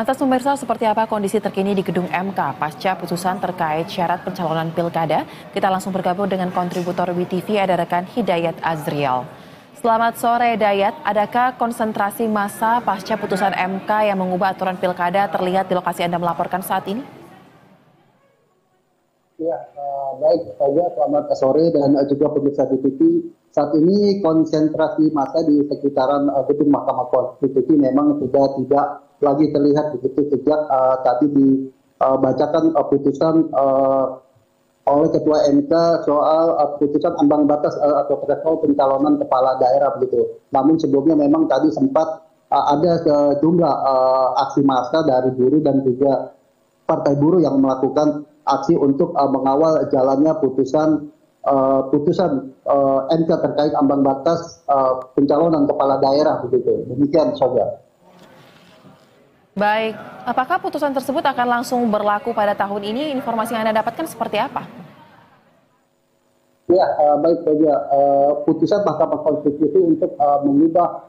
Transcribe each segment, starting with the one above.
Lantas pemirsa, seperti apa kondisi terkini di gedung MK pasca putusan terkait syarat pencalonan pilkada? Kita langsung bergabung dengan kontributor WTV, ada rekan Hidayat Azriel. Selamat sore Dayat, adakah konsentrasi massa pasca putusan MK yang mengubah aturan pilkada terlihat di lokasi Anda melaporkan saat ini? Ya, baik saja, selamat sore dan juga pemirsa WTV. Saat ini konsentrasi massa di sekitaran gedung Mahkamah Konstitusi memang sudah tidak lagi terlihat begitu sejak tadi dibacakan putusan oleh Ketua MK soal putusan ambang batas atau threshold pencalonan kepala daerah begitu. Namun sebelumnya memang tadi sempat ada sejumlah aksi massa dari buruh dan juga partai buruh yang melakukan aksi untuk mengawal jalannya putusan MK terkait ambang batas pencalonan kepala daerah begitu. Demikian saja. Baik, apakah putusan tersebut akan langsung berlaku pada tahun ini? Informasi yang Anda dapatkan seperti apa? Ya, baik saja. Putusan Mahkamah Konstitusi untuk mengubah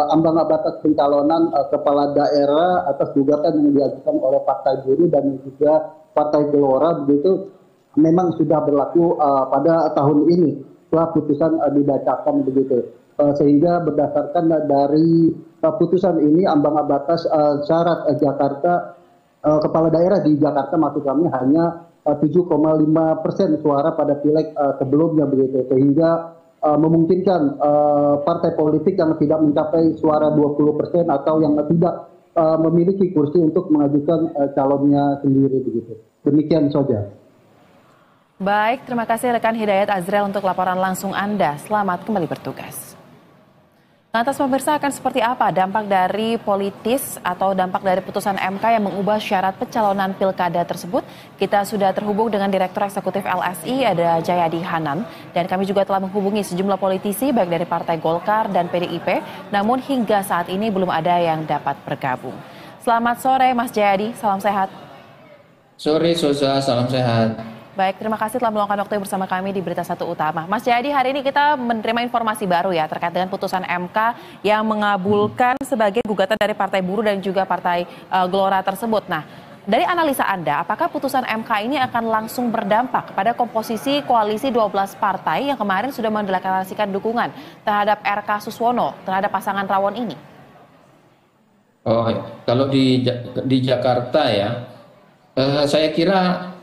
ambang batas pencalonan kepala daerah atas gugatan yang diajukan oleh Partai Buruh dan juga Partai Gelora begitu memang sudah berlaku pada tahun ini setelah putusan dibacakan begitu. Sehingga berdasarkan dari putusan ini ambang batas syarat Jakarta kepala daerah di Jakarta maksud kami hanya 7,5% suara pada pileg sebelumnya begitu, sehingga memungkinkan partai politik yang tidak mencapai suara 20% atau yang tidak memiliki kursi untuk mengajukan calonnya sendiri begitu. Demikian saja. Baik, terima kasih rekan Hidayat Azriel untuk laporan langsung Anda. Selamat kembali bertugas. Lantas pemirsa, akan seperti apa dampak dari politis atau dampak dari putusan MK yang mengubah syarat pencalonan pilkada tersebut? Kita sudah terhubung dengan Direktur Eksekutif LSI, ada Jayadi Hanan. Dan kami juga telah menghubungi sejumlah politisi baik dari Partai Golkar dan PDIP. Namun hingga saat ini belum ada yang dapat bergabung. Selamat sore Mas Jayadi, salam sehat. Sore Sosa, salam sehat. Baik, terima kasih telah meluangkan waktu bersama kami di Berita Satu Utama. Mas Jayadi, hari ini kita menerima informasi baru ya terkait dengan putusan MK yang mengabulkan sebagai gugatan dari Partai Buruh dan juga Partai Gelora tersebut. Nah, dari analisa Anda, apakah putusan MK ini akan langsung berdampak pada komposisi koalisi 12 partai yang kemarin sudah mendeklarasikan dukungan terhadap RK Suswono, terhadap pasangan Rawon ini? Oh, kalau di Jakarta ya, saya kira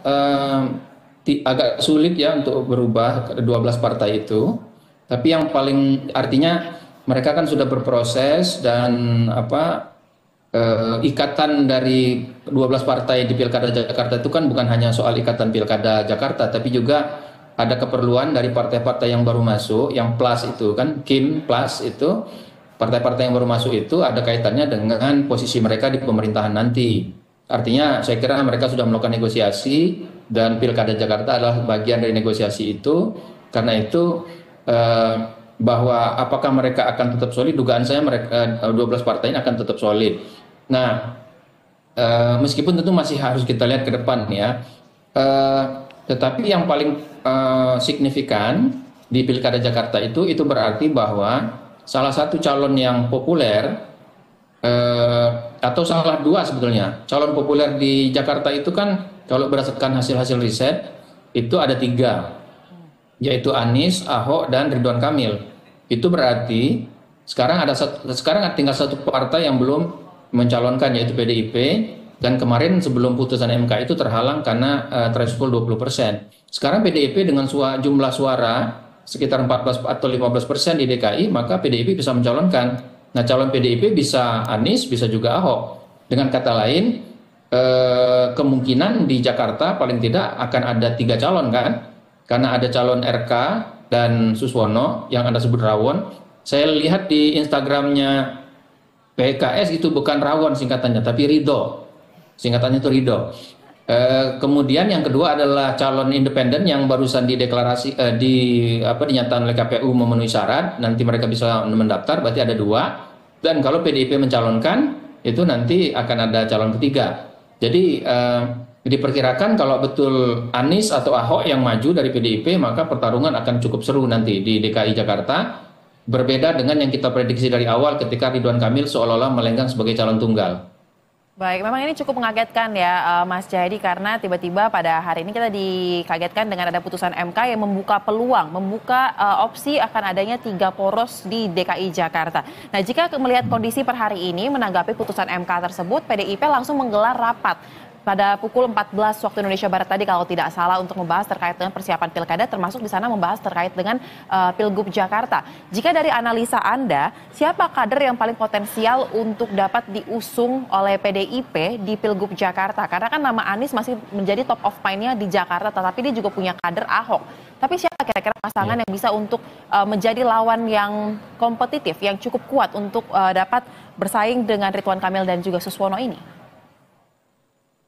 agak sulit ya untuk berubah 12 partai itu. Tapi yang paling artinya mereka kan sudah berproses dan ikatan dari 12 partai di Pilkada Jakarta itu kan bukan hanya soal ikatan Pilkada Jakarta, tapi juga ada keperluan dari partai-partai yang baru masuk, yang plus itu kan, Kim plus itu, partai-partai yang baru masuk itu ada kaitannya dengan posisi mereka di pemerintahan nanti. Artinya saya kira mereka sudah melakukan negosiasi dan Pilkada Jakarta adalah bagian dari negosiasi itu. Karena itu bahwa apakah mereka akan tetap solid, dugaan saya mereka 12 partai ini akan tetap solid. Nah, meskipun tentu masih harus kita lihat ke depan ya. Tetapi yang paling signifikan di Pilkada Jakarta itu berarti bahwa salah satu calon yang populer atau salah dua sebetulnya calon populer di Jakarta itu kan kalau berdasarkan hasil-hasil riset itu ada 3, yaitu Anies, Ahok, dan Ridwan Kamil. Itu berarti sekarang tinggal satu partai yang belum mencalonkan, yaitu PDIP, dan kemarin sebelum putusan MK itu terhalang karena threshold 20%. Sekarang PDIP dengan jumlah suara sekitar 14 atau 15% di DKI, maka PDIP bisa mencalonkan. Nah, calon PDIP bisa Anies, bisa juga Ahok. Dengan kata lain, kemungkinan di Jakarta paling tidak akan ada 3 calon kan? Karena ada calon RK dan Suswono yang Anda sebut Rawon. Saya lihat di Instagramnya PKS itu bukan Rawon singkatannya, tapi Ridho. Singkatannya itu Ridho. Kemudian yang kedua adalah calon independen yang barusan dinyatakan oleh KPU memenuhi syarat, nanti mereka bisa mendaftar, berarti ada 2. Dan kalau PDIP mencalonkan, itu nanti akan ada calon ketiga. Jadi diperkirakan kalau betul Anies atau Ahok yang maju dari PDIP, maka pertarungan akan cukup seru nanti di DKI Jakarta. Berbeda dengan yang kita prediksi dari awal ketika Ridwan Kamil seolah-olah melenggang sebagai calon tunggal. Baik, memang ini cukup mengagetkan ya Mas Jayadi karena tiba-tiba pada hari ini kita dikagetkan dengan ada putusan MK yang membuka peluang, membuka opsi akan adanya 3 poros di DKI Jakarta. Nah, jika melihat kondisi per hari ini menanggapi putusan MK tersebut, PDIP langsung menggelar rapat pada pukul 14 waktu Indonesia Barat tadi kalau tidak salah untuk membahas terkait dengan persiapan pilkada, termasuk di sana membahas terkait dengan Pilgub Jakarta. Jika dari analisa Anda, siapa kader yang paling potensial untuk dapat diusung oleh PDIP di Pilgub Jakarta? Karena kan nama Anies masih menjadi top of mind-nya di Jakarta, tetapi dia juga punya kader Ahok. Tapi siapa kira-kira pasangan yang bisa untuk menjadi lawan yang kompetitif, yang cukup kuat untuk dapat bersaing dengan Ridwan Kamil dan juga Suswono ini?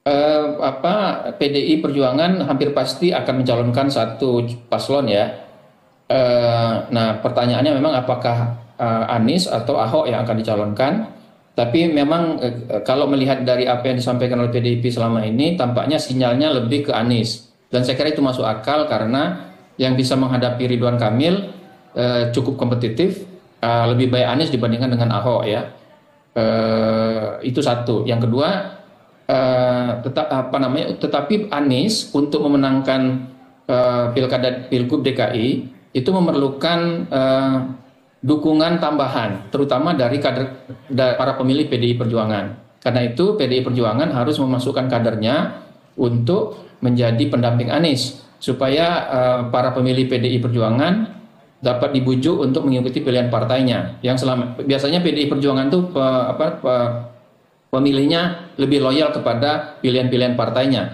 PDI Perjuangan hampir pasti akan mencalonkan satu paslon ya. Nah, pertanyaannya memang apakah Anies atau Ahok yang akan dicalonkan? Tapi memang kalau melihat dari apa yang disampaikan oleh PDIP selama ini, tampaknya sinyalnya lebih ke Anies. Dan saya kira itu masuk akal karena yang bisa menghadapi Ridwan Kamil cukup kompetitif, lebih baik Anies dibandingkan dengan Ahok ya. Itu satu. Yang kedua, tetapi Anies untuk memenangkan Pilgub DKI itu memerlukan dukungan tambahan, terutama dari para pemilih PDI Perjuangan. Karena itu PDI Perjuangan harus memasukkan kadernya untuk menjadi pendamping Anies supaya para pemilih PDI Perjuangan dapat dibujuk untuk mengikuti pilihan partainya. Yang biasanya PDI Perjuangan itu pemilihnya lebih loyal kepada pilihan-pilihan partainya.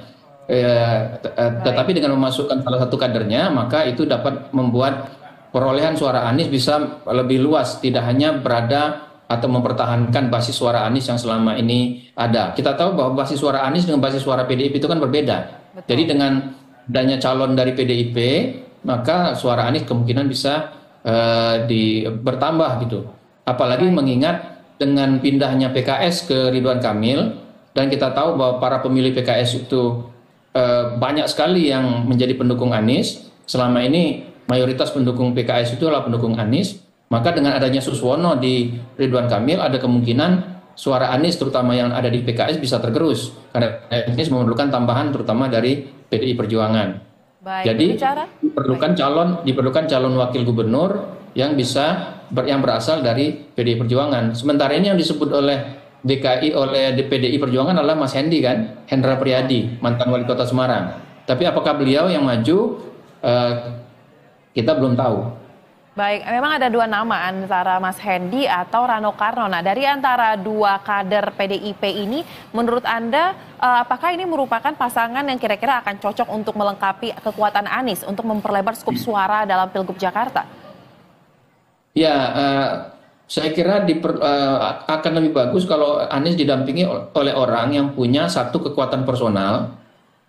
Tetapi dengan memasukkan salah satu kadernya, maka itu dapat membuat perolehan suara Anies bisa lebih luas, tidak hanya berada atau mempertahankan basis suara Anies yang selama ini ada. Kita tahu bahwa basis suara Anies dengan basis suara PDIP itu kan berbeda. Betul. Jadi dengan adanya calon dari PDIP, maka suara Anies kemungkinan bisa bertambah gitu. Apalagi mengingat dengan pindahnya PKS ke Ridwan Kamil, dan kita tahu bahwa para pemilih PKS itu banyak sekali yang menjadi pendukung Anies. Selama ini mayoritas pendukung PKS itu adalah pendukung Anies. Maka dengan adanya Suswono di Ridwan Kamil, ada kemungkinan suara Anies terutama yang ada di PKS bisa tergerus. Karena Anies memerlukan tambahan terutama dari PDI Perjuangan. Baik, jadi diperlukan calon wakil gubernur yang berasal dari PDI Perjuangan. Sementara ini yang disebut oleh PDI Perjuangan adalah Mas Hendi kan, Hendra Priyadi, mantan wali kota Semarang. Tapi apakah beliau yang maju, kita belum tahu. Baik, memang ada 2 nama antara Mas Hendi atau Rano Karno. Nah, dari antara 2 kader PDIP ini, menurut Anda, apakah ini merupakan pasangan yang kira-kira akan cocok untuk melengkapi kekuatan Anies untuk memperlebar skup suara dalam Pilgub Jakarta? Ya, saya kira akan lebih bagus kalau Anies didampingi oleh orang yang punya satu kekuatan personal,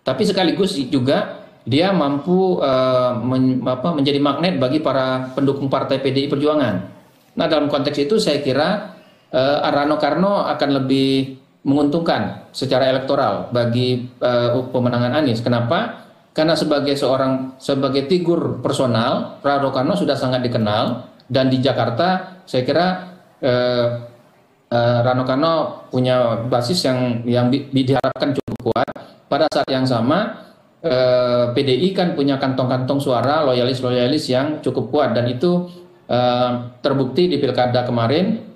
tapi sekaligus juga dia mampu menjadi magnet bagi para pendukung partai PDI Perjuangan. Nah, dalam konteks itu saya kira Rano Karno akan lebih menguntungkan secara elektoral bagi pemenangan Anies. Kenapa? Karena sebagai figur personal, Rano Karno sudah sangat dikenal. Dan di Jakarta, saya kira Rano Karno punya basis yang diharapkan cukup kuat. Pada saat yang sama, PDI kan punya kantong-kantong suara loyalis yang cukup kuat. Dan itu terbukti di pilkada kemarin,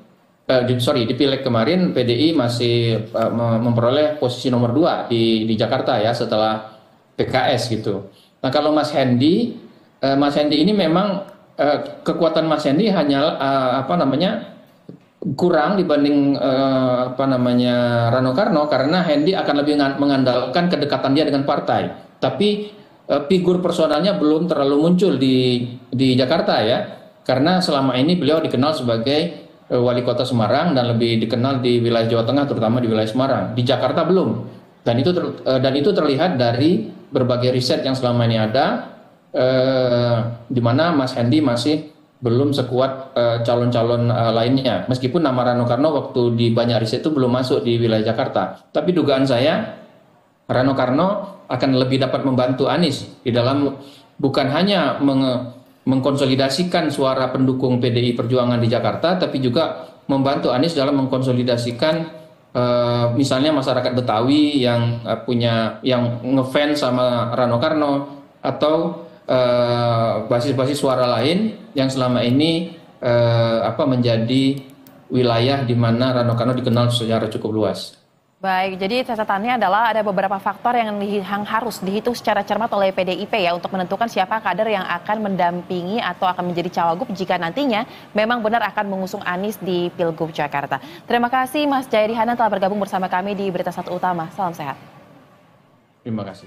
di pileg kemarin, PDI masih memperoleh posisi nomor 2 di Jakarta ya, setelah PKS gitu. Nah, kalau Mas Hendi ini memang kekuatan Mas Hendi hanya kurang dibanding Rano Karno, karena Hendi akan lebih mengandalkan kedekatan dia dengan partai. Tapi figur personalnya belum terlalu muncul di Jakarta ya, karena selama ini beliau dikenal sebagai wali kota Semarang dan lebih dikenal di wilayah Jawa Tengah, terutama di wilayah Semarang. Di Jakarta belum, dan itu terlihat dari berbagai riset yang selama ini ada, di mana Mas Hendi masih belum sekuat calon-calon lainnya. Meskipun nama Rano Karno waktu di banyak riset itu belum masuk di wilayah Jakarta. Tapi dugaan saya Rano Karno akan lebih dapat membantu Anies di dalam bukan hanya mengkonsolidasikan suara pendukung PDI Perjuangan di Jakarta, tapi juga membantu Anies dalam mengkonsolidasikan misalnya masyarakat Betawi yang yang ngefans sama Rano Karno, atau basis-basis suara lain yang selama ini menjadi wilayah di mana Rano Karno dikenal secara cukup luas. Baik, jadi catatannya adalah ada beberapa faktor yang harus dihitung secara cermat oleh PDIP ya untuk menentukan siapa kader yang akan mendampingi atau akan menjadi cawagup jika nantinya memang benar akan mengusung Anies di Pilgub Jakarta. Terima kasih Mas Jayadi Hanan telah bergabung bersama kami di Berita Satu Utama. Salam sehat. Terima kasih.